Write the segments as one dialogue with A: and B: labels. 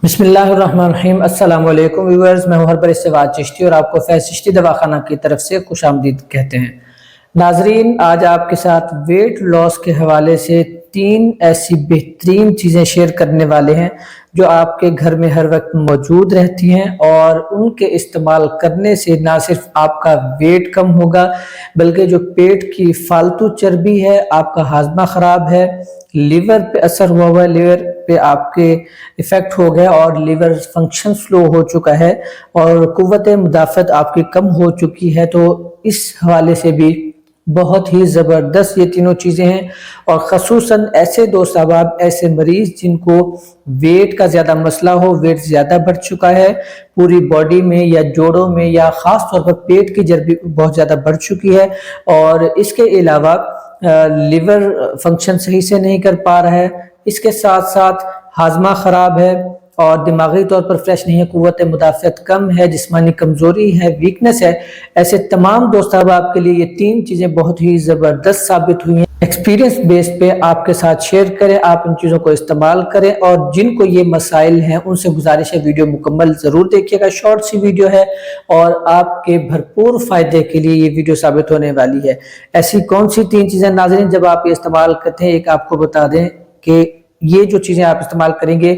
A: बिस्मिल्लाहिर्रहमानिर्रहीम। अस्सलाम वालेकुम व्यूअर्स, मैं हूं हरबरिश सवाद चिश्ती और आपको फैज़ चिश्ती दवाखाना की तरफ से खुश आमदीद कहते हैं। नाजरीन, आज आपके साथ वेट लॉस के हवाले से 3 ऐसी बेहतरीन चीज़ें शेयर करने वाले हैं जो आपके घर में हर वक्त मौजूद रहती हैं और उनके इस्तेमाल करने से ना सिर्फ आपका वेट कम होगा बल्कि जो पेट की फालतू चर्बी है, आपका हाजमा ख़राब है, लीवर पे असर हुआ है, लीवर पे आपके इफेक्ट हो गया और लीवर फंक्शन स्लो हो चुका है और कुव्वत मुदाफ़त आपकी कम हो चुकी है, तो इस हवाले से भी बहुत ही ज़बरदस्त ये तीनों चीज़ें हैं। और ख़ुसूसन ऐसे दोस्त अहबाब, ऐसे मरीज़ जिनको वेट का ज़्यादा मसला हो, वेट ज़्यादा बढ़ चुका है पूरी बॉडी में या जोड़ों में, या ख़ास तौर पर पेट की चर्बी बहुत ज़्यादा बढ़ चुकी है और इसके अलावा लिवर फंक्शन सही से नहीं कर पा रहा है, इसके साथ साथ हाजमा ख़राब है और दिमागी तौर पर फ्रेश नहीं है, कुव्वत मुदाफ़त कम है, जिस्मानी कमज़ोरी है, वीकनेस है, ऐसे तमाम दोस्त अहबाब के लिए ये 3 चीज़ें बहुत ही ज़बरदस्त साबित हुई हैं। एक्सपीरियंस बेस पे आपके साथ शेयर करें, आप इन चीज़ों को इस्तेमाल करें और जिनको ये मसाइल हैं उनसे गुजारिश है वीडियो मुकम्मल ज़रूर देखिएगा। शॉर्ट सी वीडियो है और आपके भरपूर फ़ायदे के लिए ये वीडियो साबित होने वाली है। ऐसी कौन सी 3 चीज़ें नाज़रीन जब आप ये इस्तेमाल करते हैं, एक आपको बता दें कि ये जो चीज़ें आप इस्तेमाल करेंगे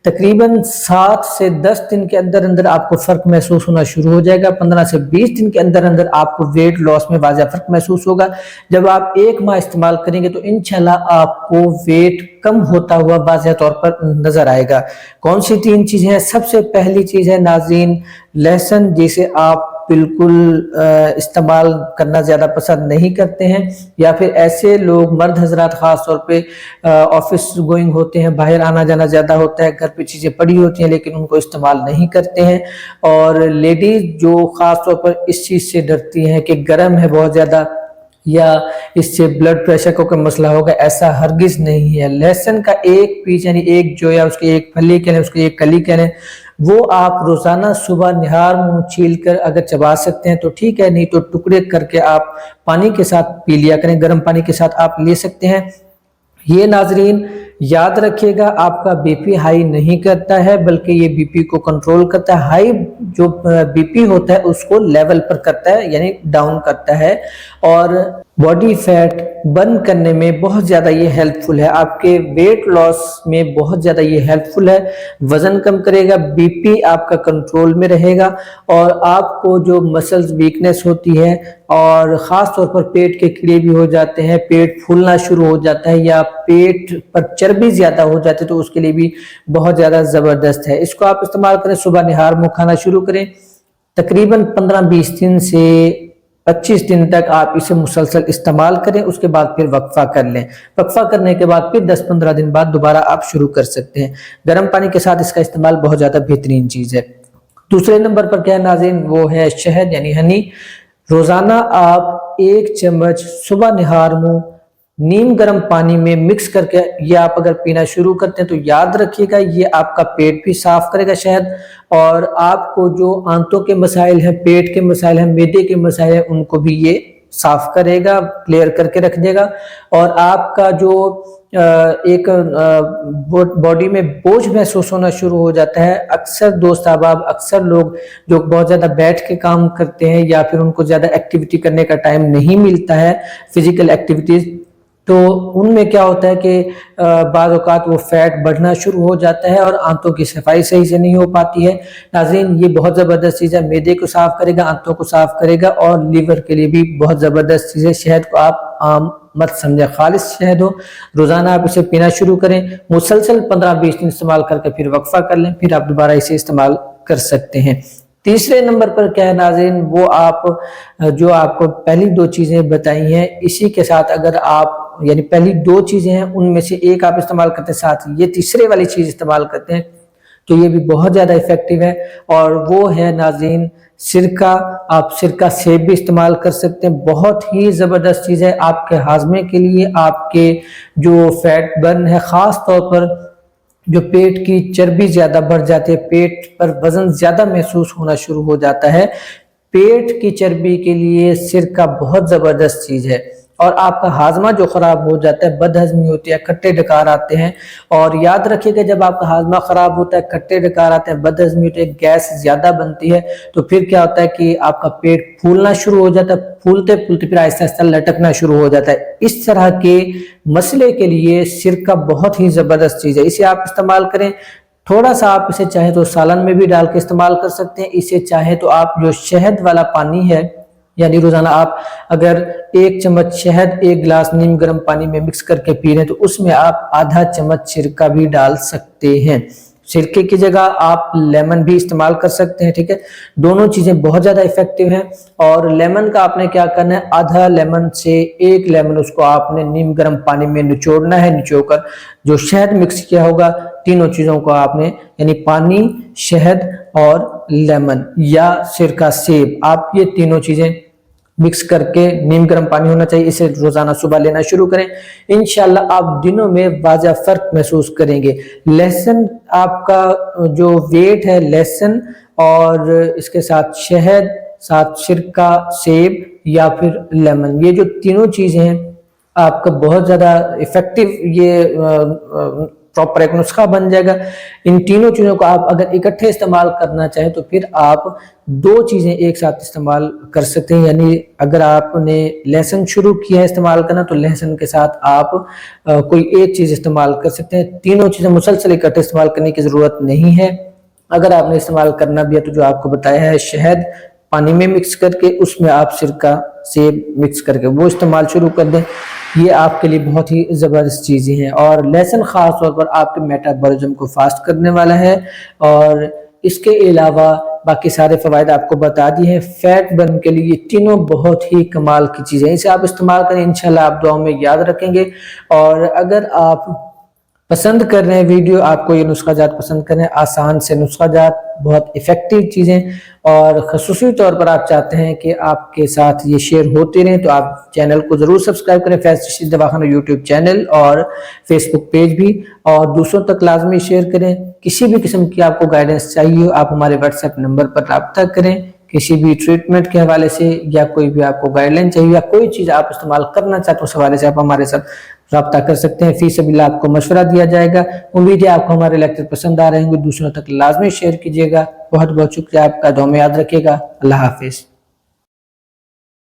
A: तकरीबन 7 से 10 दिन के अंदर अंदर आपको फ़र्क महसूस होना शुरू हो जाएगा। 15 से 20 दिन के अंदर अंदर आपको वेट लॉस में वाज़ह फ़र्क महसूस होगा। जब आप 1 माह इस्तेमाल करेंगे तो इंशाल्लाह आपको वेट कम होता हुआ वाज़ह तौर पर नज़र आएगा। कौन सी 3 चीज़ें हैं? सबसे पहली चीज़ है नाज़रीन लहसुन, जिसे आप बिल्कुल इस्तेमाल करना ज़्यादा पसंद नहीं करते हैं, या फिर ऐसे लोग मर्द हजरात ख़ास तौर पे ऑफिस गोइंग होते हैं, बाहर आना जाना ज़्यादा होता है, घर पे चीज़ें पड़ी होती हैं लेकिन उनको इस्तेमाल नहीं करते हैं, और लेडीज़ जो ख़ास तौर पर इस चीज़ से डरती हैं कि गर्म है बहुत ज़्यादा या इससे ब्लड प्रेशर का कोई मसला होगा, ऐसा हरगिज़ नहीं है। लहसुन का एक पीस यानी एक जो या उसकी एक फली कह लें, उसकी एक कली कह लें, वो आप रोज़ाना सुबह निहार मुँह छील कर अगर चबा सकते हैं तो ठीक है, नहीं तो टुकड़े करके आप पानी के साथ पी लिया करें, गर्म पानी के साथ आप ले सकते हैं। ये नाजरीन याद रखिएगा, आपका बीपी हाई नहीं करता है बल्कि ये बीपी को कंट्रोल करता है। हाई जो बीपी होता है उसको लेवल पर करता है यानी डाउन करता है, और बॉडी फैट बर्न करने में बहुत ज़्यादा ये हेल्पफुल है, आपके वेट लॉस में बहुत ज़्यादा ये हेल्पफुल है। वज़न कम करेगा, बीपी आपका कंट्रोल में रहेगा और आपको जो मसल्स वीकनेस होती है और ख़ास तौर पर पेट के कीड़े भी हो जाते हैं, पेट फूलना शुरू हो जाता है या पेट पर चर्बी ज़्यादा हो जाती है, तो उसके लिए भी बहुत ज़्यादा ज़बरदस्त है। इसको आप इस्तेमाल करें, सुबह निहार मुँह खाना शुरू करें, तकरीबन 15-20 दिन से 25 दिन तक आप इसे मुसलसल इस्तेमाल करें, उसके बाद फिर वक्फा कर लें। वक्फा करने के बाद फिर 10-15 दिन बाद दोबारा आप शुरू कर सकते हैं। गर्म पानी के साथ इसका इस्तेमाल बहुत ज़्यादा बेहतरीन चीज़ है। दूसरे नंबर पर क्या है नाज़रीन, वो है शहद यानी हनी। रोज़ाना आप 1 चम्मच सुबह निहार मुँह नीम गर्म पानी में मिक्स करके ये आप अगर पीना शुरू करते हैं तो याद रखिएगा ये आपका पेट भी साफ करेगा शहद, और आपको जो आंतों के मसाइल हैं, पेट के मसाइल हैं, मैदे के मसाइल हैं, उनको भी ये साफ करेगा, क्लियर करके रख देगा। और आपका जो एक बॉडी में बोझ महसूस होना शुरू हो जाता है, अक्सर दोस्त अहबाब, अक्सर लोग जो बहुत ज़्यादा बैठ के काम करते हैं या फिर उनको ज़्यादा एक्टिविटी करने का टाइम नहीं मिलता है, फिजिकल एक्टिविटीज़, तो उनमें क्या होता है कि बाज़ औक़ात वो फैट बढ़ना शुरू हो जाता है और आंतों की सफाई सही से नहीं हो पाती है। नाज़रीन ये बहुत ज़बरदस्त चीज़ है, मैदे को साफ़ करेगा, आंतों को साफ़ करेगा और लीवर के लिए भी बहुत ज़बरदस्त चीज़ है। शहद को आप आम मत समझे, खालिस शहद हो, रोज़ाना आप इसे पीना शुरू करें, मुसलसल 15-20 दिन इस्तेमाल करके फिर वक्फा कर लें, फिर आप दोबारा इसे इस्तेमाल कर सकते हैं। तीसरे नंबर पर क्या है नाज़रीन, वो आप जो आपको पहली 2 चीज़ें बताई हैं, इसी के साथ अगर आप यानी पहली 2 चीज़ें हैं उनमें से एक आप इस्तेमाल करते हैं, साथ ये तीसरे वाली चीज़ इस्तेमाल करते हैं तो ये भी बहुत ज़्यादा इफ़ेक्टिव है, और वो है नाज़रीन सिरका। आप सिरका सेब भी इस्तेमाल कर सकते हैं, बहुत ही ज़बरदस्त चीज़ है आपके हाजमे के लिए, आपके जो फैट बर्न है, ख़ास तौर पर जो पेट की चर्बी ज़्यादा बढ़ जाती है, पेट पर वज़न ज़्यादा महसूस होना शुरू हो जाता है, पेट की चर्बी के लिए सिरका बहुत ज़बरदस्त चीज़ है। اور آپ کا ہاضمہ جو خراب ہو جاتا ہے، بد ہضمی ہوتی ہے، کھٹے ڈکار آتے ہیں. اور یاد رکھیے کہ جب آپ کا ہاضمہ خراب ہوتا ہے، کھٹے ڈکار آتے ہیں، بد ہضمی ہوتی ہے، گیس زیادہ بنتی ہے، تو پھر کیا ہوتا ہے کہ آپ کا پیٹ پھولنا شروع ہو جاتا ہے، پھولتے پھولتے پھر آہستہ آہستہ لٹکنا شروع ہو جاتا ہے. اس طرح کے مسئلے کے لیے سرکہ بہت ہی زبردست چیز ہے. اسے آپ استعمال کریں. تھوڑا سا آپ اسے چاہے تو سالن میں بھی ڈال کے استعمال کر سکتے ہیں. اسے چاہے تو آپ جو شہد والا پانی ہے، یعنی روزانہ آپ اگر 1 چمچ شہد 1 گلاس نیم گرم پانی میں مکس کر کے پی رہے ہیں تو اس میں آپ آدھا چمچ سرکہ بھی ڈال سکتے ہیں. سرکے کی جگہ آپ لیمن بھی استعمال کر سکتے ہیں. ٹھیک ہے، دونوں چیزیں بہت زیادہ ایفیکٹو ہیں. اور لیمن کا آپ نے کیا کرنا ہے، آدھا لیمن سے 1 لیمن اس کو آپ نے نیم گرم پانی میں نچوڑنا ہے. نچوڑ کر جو شہد مکس کیا ہوگا، تینوں چیزوں کو آپ نے، یعنی پانی، شہد اور لیمن یا سرکہ سیب، آپ یہ تینوں چیزیں مکس کر کے، نیم گرم پانی ہونا چاہیے، اسے روزانہ صبح لینا شروع کریں. انشاءاللہ آپ دنوں میں واضح فرق محسوس کریں گے. لہسن آپ کا جو ویٹ ہے، لہسن اور اس کے ساتھ شہد، ساتھ سرکہ سیب یا پھر لیمن، یہ جو تینوں چیزیں ہیں آپ کا بہت زیادہ ایفیکٹو یہ پراپر ایک نسخہ بن جائے گا. ان تینوں چیزوں کو آپ اگر اکٹھے استعمال کرنا چاہیں تو پھر آپ 2 چیزیں ایک ساتھ استعمال کر سکتے ہیں. یعنی اگر آپ نے لہسن شروع کیا ہے استعمال کرنا تو لہسن کے ساتھ آپ کوئی ایک چیز استعمال کر سکتے ہیں. تینوں چیزیں مسلسل اکٹھے استعمال کرنے کی ضرورت نہیں ہے. اگر آپ نے استعمال کرنا بھی ہے تو جو آپ کو بتایا ہے، شہد پانی میں مکس کر کے اس میں آپ سرکہ سیب مکس کر کے وہ استعمال شروع کر دیں. یہ آپ کے لیے بہت ہی زبردست چیزیں ہیں. اور لہسن خاص طور پر آپ کے میٹابولزم کو فاسٹ کرنے والا ہے. اور اس کے علاوہ باقی سارے فوائد آپ کو بتا دیے ہیں. فیٹ برن کے لیے یہ تینوں بہت ہی کمال کی چیزیں ہیں. اسے آپ استعمال کریں، انشاءاللہ آپ دعاؤں میں یاد رکھیں گے. اور اگر آپ پسند کر رہے ہیں ویڈیو، آپ کو یہ نسخہ جات پسند کر رہے ہیں، آسان سے نسخہ جات، بہت ایفیکٹو چیزیں، اور خصوصی طور پر آپ چاہتے ہیں کہ آپ کے ساتھ یہ شیئر ہوتے رہیں تو آپ چینل کو ضرور سبسکرائب کریں، فیض چشتی دواخانہ یوٹیوب چینل اور فیس بک پیج بھی، اور دوسروں تک لازمی شیئر کریں. کسی بھی قسم کی آپ کو گائیڈنس چاہیے آپ ہمارے واٹس ایپ نمبر پر رابطہ کریں. کسی بھی ٹریٹمنٹ کے حوالے سے یا کوئی بھی آپ کو گائیڈ لائن چاہیے یا کوئی چیز آپ استعمال کرنا چاہتے ہیں اس حوالے سے آپ ہمارے ساتھ رابطہ کر سکتے ہیں. فی سبیل اللہ آپ کو مشورہ دیا جائے گا. امید ہے آپ کو ہمارے لیکچر پسند آ رہے ہوں گے. دوسروں تک لازمی شیئر کیجیے گا. بہت بہت شکریہ آپ کا. دعا میں یاد رکھیے گا. اللہ حافظ.